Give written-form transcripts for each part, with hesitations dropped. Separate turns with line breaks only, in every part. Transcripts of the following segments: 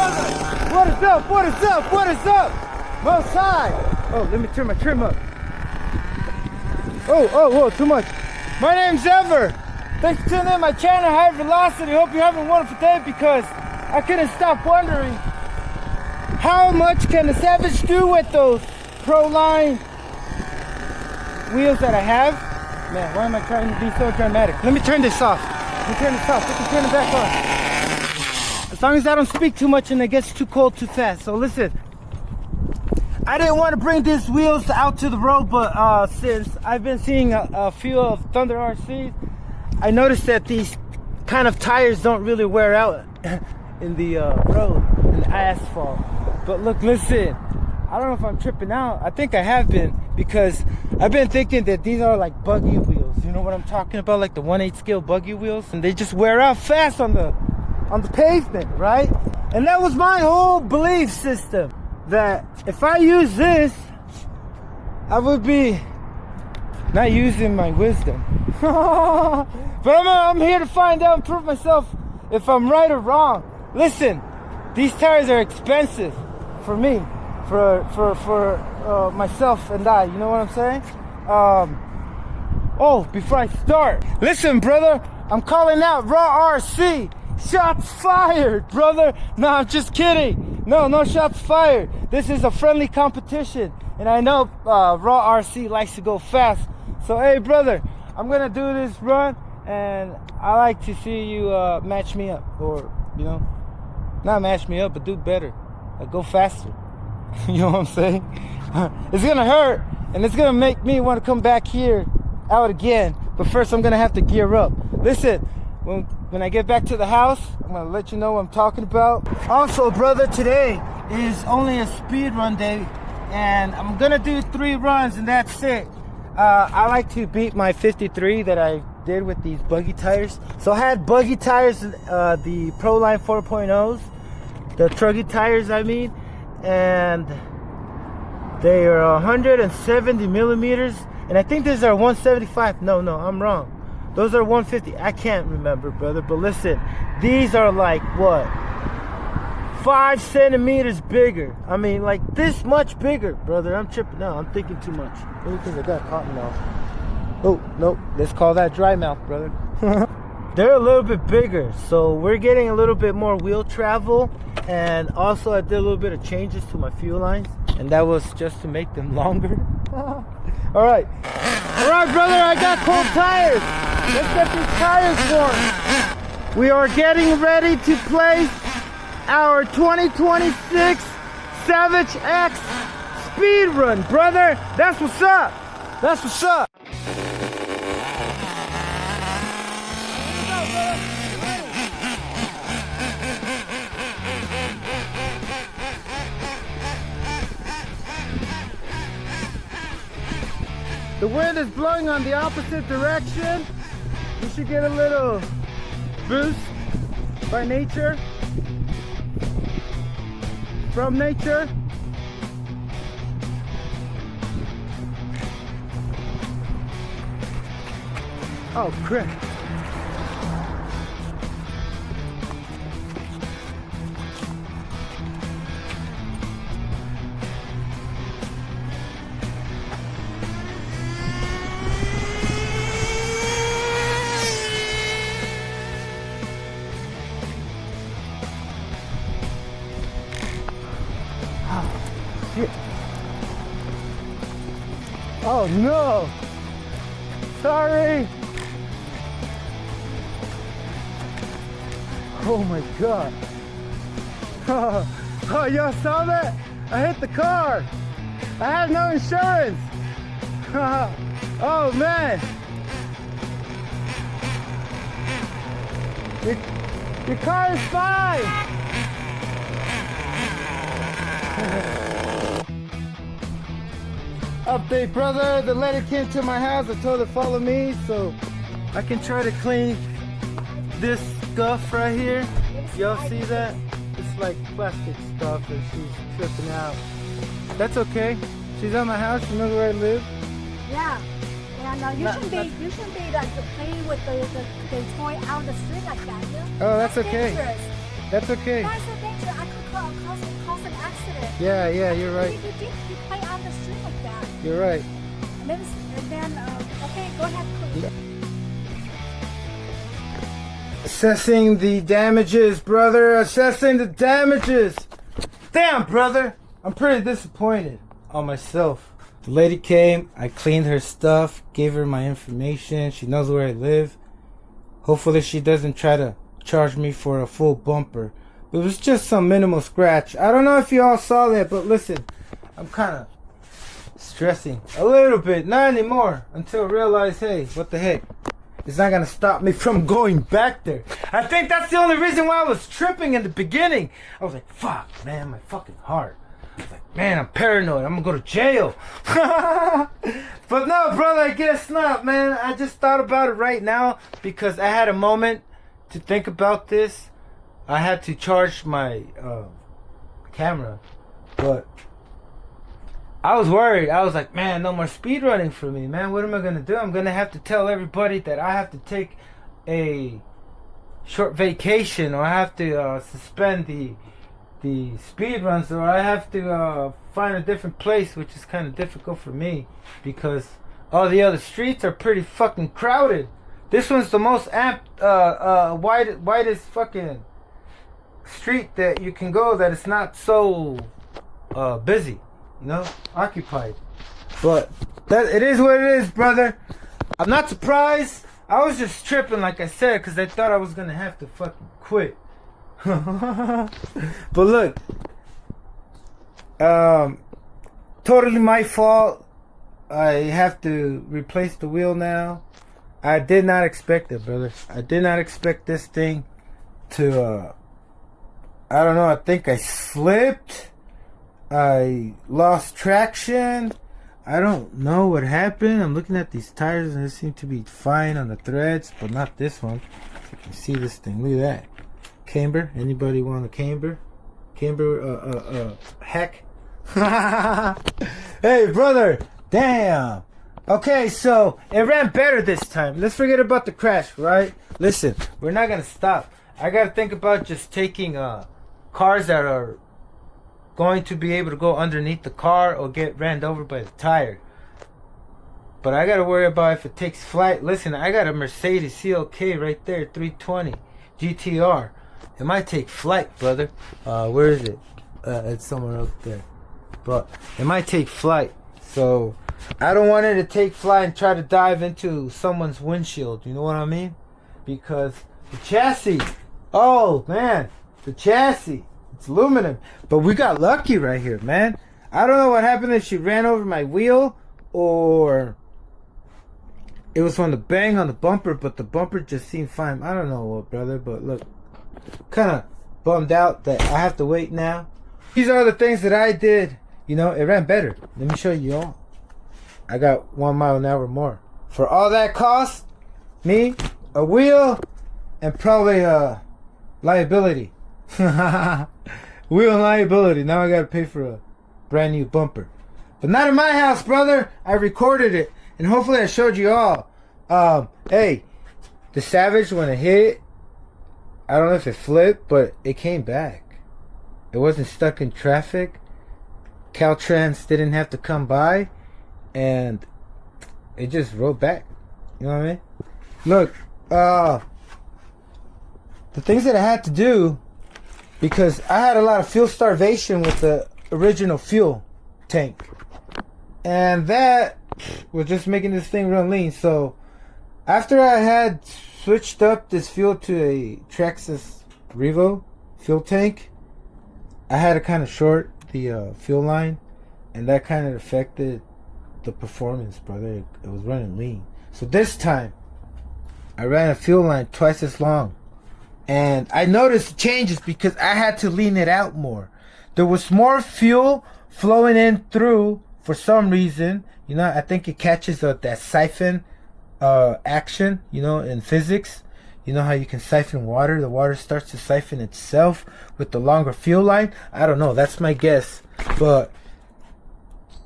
brother? What is up? What is up? What is up? Most high. Oh, let me turn my trim up. Oh, too much. My name's Ever. Thanks for tuning in my channel, High Velocity. Hope you're having a wonderful day because I couldn't stop wondering how much can the Savage do with those Proline wheels that I have. Man, why am I trying to be so dramatic? Let me turn this off. We can turn it back on. As long as I don't speak too much and it gets too cold too fast. So listen, I didn't want to bring these wheels out to the road, but since I've been seeing a few of Thunder RCs, I noticed that these kind of tires don't really wear out in the road, in the asphalt. But look, listen, I don't know if I'm tripping out. I think I have been, because I've been thinking that these are like buggy wheels. You know what I'm talking about? Like the 1/8 scale buggy wheels, and they just wear out fast on the pavement, right? And that was my whole belief system, that if I use this, I would be not using my wisdom. But I'm here to find out and prove myself if I'm right or wrong. Listen, these tires are expensive for me, for myself and I. You know what I'm saying? Oh, before I start, listen, brother, I'm calling out Raw RC. Shots fired, brother. No, I'm just kidding. No shots fired. This is a friendly competition, and I know Raw RC likes to go fast. So, hey, brother, I'm gonna do this run, and I like to see you match me up, or not match me up, but do better, like go faster. You know what I'm saying? It's gonna hurt, and it's gonna make me want to come back here out again. But first, I'm gonna have to gear up. Listen, when I get back to the house, I'm gonna let you know what I'm talking about. Also, brother, today is only a speed run day, and I'm gonna do 3 runs, and that's it. I like to beat my 53 that I did with these buggy tires. So I had buggy tires, the Proline 4.0s, the truggy tires, I mean, and they are 170 millimeters, and I think these are 175. No, I'm wrong. Those are 150. I can't remember, brother. But listen, these are like what? 5 centimeters bigger. I mean, like this much bigger, brother. I'm tripping now. I'm thinking too much. Let me think I got cotton mouth. Oh, no. Let's call that dry mouth, brother. They're a little bit bigger, so we're getting a little bit more wheel travel. And also, I did a little bit of changes to my fuel lines, and that was just to make them longer. All right, brother, I got cold tires. Let's get these tires warm. We are getting ready to place our 2026 Savage X speed run, brother. That's what's up. That's what's up. The wind is blowing on the opposite direction. We should get a little boost by nature, from nature. Oh crap. Oh no! Sorry! Oh my god! Oh, y'all saw that? I hit the car! I had no insurance! Oh man! Your car is fine! Update, brother. The lady came to my house. I told her follow me so I can try to clean this scuff right here. Y'all see that? It's like plastic stuff and she's tripping out. That's okay. She's at my house. She knows where I live.
Yeah. And you shouldn't be like playing with the toy out on the street like that. You know?
Oh, that's okay.
Dangerous.
That's okay.
That's so dangerous. I could call
Yeah, you're right.
You play on the street like that.
You're right.
And then okay, go ahead.
Yeah. Assessing the damages, brother. Assessing the damages. Damn, brother. I'm pretty disappointed on myself. The lady came. I cleaned her stuff. Gave her my information. She knows where I live. Hopefully she doesn't try to charge me for a full bumper. It was just some minimal scratch. I don't know if you all saw that, but listen. I'm kind of stressing a little bit. Not anymore. Until I realize, hey, what the heck. It's not gonna stop me from going back there. I think that's the only reason why I was tripping in the beginning. I was like, fuck, man, my fucking heart. I was like, man, I'm paranoid. I'm gonna go to jail. But no, brother, I guess not, man. I just thought about it right now because I had a moment to think about this. I had to charge my camera, but I was worried. I was like, man, no more speed running for me, man. What am I going to do? I'm going to have to tell everybody that I have to take a short vacation, or I have to suspend the speed runs, or I have to find a different place, which is kind of difficult for me because all the other streets are pretty fucking crowded. This one's the most widest fucking street that you can go that it's not so busy. You know, occupied. But that it is what it is, brother. I'm not surprised. I was just tripping, like I said, because I thought I was gonna have to fucking quit. But look, totally my fault. I have to replace the wheel now. I did not expect it, brother. I did not expect this thing to. I don't know. I think I slipped. I lost traction. I don't know what happened. I'm looking at these tires and they seem to be fine on the threads, but not this one. You can see this thing. Look at that. Camber. Anybody want a camber? Camber, heck. Hey, brother. Damn. Okay, so it ran better this time. Let's forget about the crash, right? Listen, we're not going to stop. I got to think about just taking cars that are going to be able to go underneath the car or get ran over by the tire. But I gotta worry about if it takes flight. Listen, I got a Mercedes CLK right there, 320 GTR. It might take flight, brother. Where is it? It's somewhere up there. But it might take flight. So I don't want it to take flight and try to dive into someone's windshield. You know what I mean? Because the chassis, oh man, the chassis. It's aluminum. But we got lucky right here, man. I don't know what happened if she ran over my wheel or it was from the bang on the bumper, but the bumper just seemed fine. I don't know what, brother, but look, kind of bummed out that I have to wait now. These are the things that I did. You know, it ran better. Let me show you all. I got 1 mile an hour more. For all that cost, me, a wheel, and probably liability. Wheel liability. Now I gotta pay for a brand new bumper. But not in my house, brother. I recorded it. And hopefully I showed you all. Hey, the Savage, when it hit, I don't know if it flipped, but it came back. It wasn't stuck in traffic. Caltrans didn't have to come by. And it just rode back. You know what I mean? Look, the things that I had to do, because I had a lot of fuel starvation with the original fuel tank. And that was just making this thing run lean. So after I had switched up this fuel to a Traxxas Revo fuel tank, I had to kind of short the fuel line. And that kind of affected the performance, brother. It was running lean. So this time, I ran a fuel line twice as long. And I noticed changes because I had to lean it out more. There was more fuel flowing in through for some reason. You know, I think it catches that siphon action, you know, in physics. You know how you can siphon water? The water starts to siphon itself with the longer fuel line. I don't know. That's my guess. But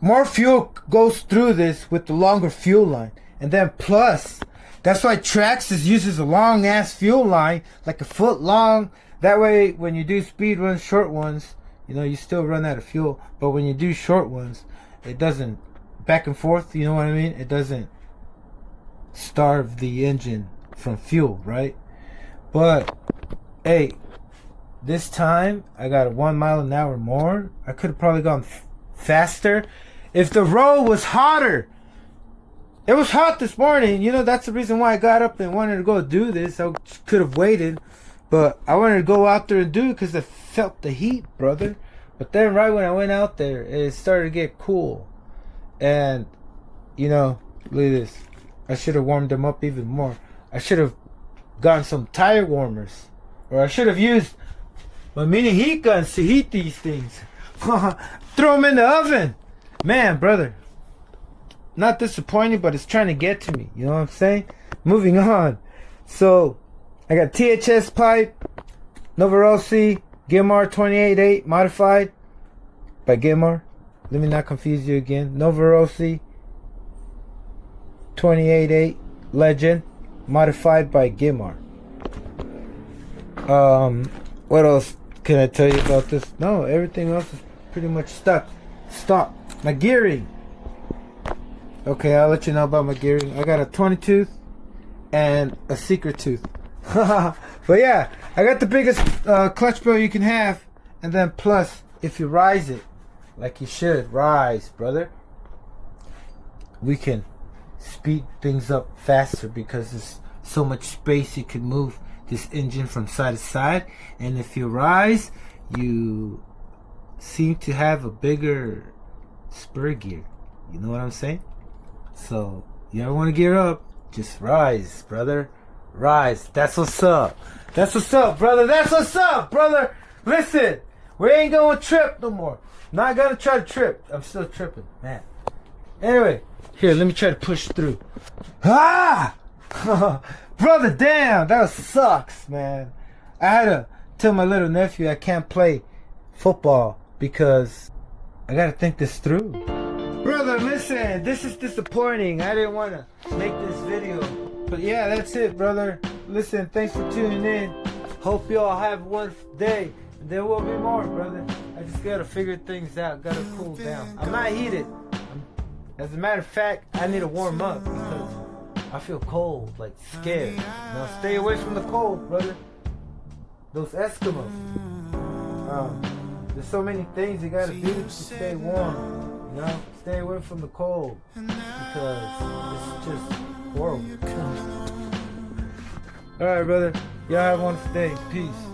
more fuel goes through this with the longer fuel line. And then plus, that's why Traxxas uses a long ass fuel line, like a foot long. That way, when you do speed runs, short ones, You know, you still run out of fuel. But when you do short ones, it doesn't back and forth, you know what I mean? It doesn't starve the engine from fuel, right? But hey, this time I got 1 mile an hour more. I could have probably gone faster if the road was hotter. It was hot this morning. You know, that's the reason why I got up and wanted to go do this. I could have waited, but I wanted to go out there and do it because I felt the heat, brother. But then right when I went out there, it started to get cool. And, you know, look at this. I should have warmed them up even more. I should have gotten some tire warmers. Or I should have used my mini heat guns to heat these things. Throw them in the oven. Man, brother. Not disappointed, but it's trying to get to me. You know what I'm saying? Moving on. So, I got THS pipe, Nova Rossi, Gilmar 28.8 modified by Gilmar. Let me not confuse you again. Nova Rossi 28.8 Legend modified by Gilmar. What else can I tell you about this? No, everything else is pretty much stuck. Stop. My gearing. Okay, I'll let you know about my gearing. I got a 20 tooth and a secret tooth. But yeah, I got the biggest clutch bell you can have. And then plus, if you rise it, like you should, rise, brother, we can speed things up faster because there's so much space you can move this engine from side to side. And if you rise, you seem to have a bigger spur gear. You know what I'm saying? So, you ever want to gear up, just rise, brother. Rise. That's what's up. That's what's up, brother. That's what's up, brother. Listen, we ain't gonna trip no more. Not gonna try to trip. I'm still tripping, man. Anyway, here, let me try to push through. Ah! Brother, damn, that sucks, man. I had to tell my little nephew I can't play football because I gotta think this through. Brother, listen, this is disappointing. I didn't want to make this video. But yeah, that's it, brother. Listen, thanks for tuning in. Hope you all have a wonderful day. There will be more, brother. I just gotta figure things out. Gotta cool down. I'm not heated. As a matter of fact, I need to warm up because I feel cold, like scared. Now stay away from the cold, brother. Those Eskimos. There's so many things you gotta do to stay warm. You know, stay away from the cold because it's just horrible. All right, brother. Y'all have a wonderful day. Peace.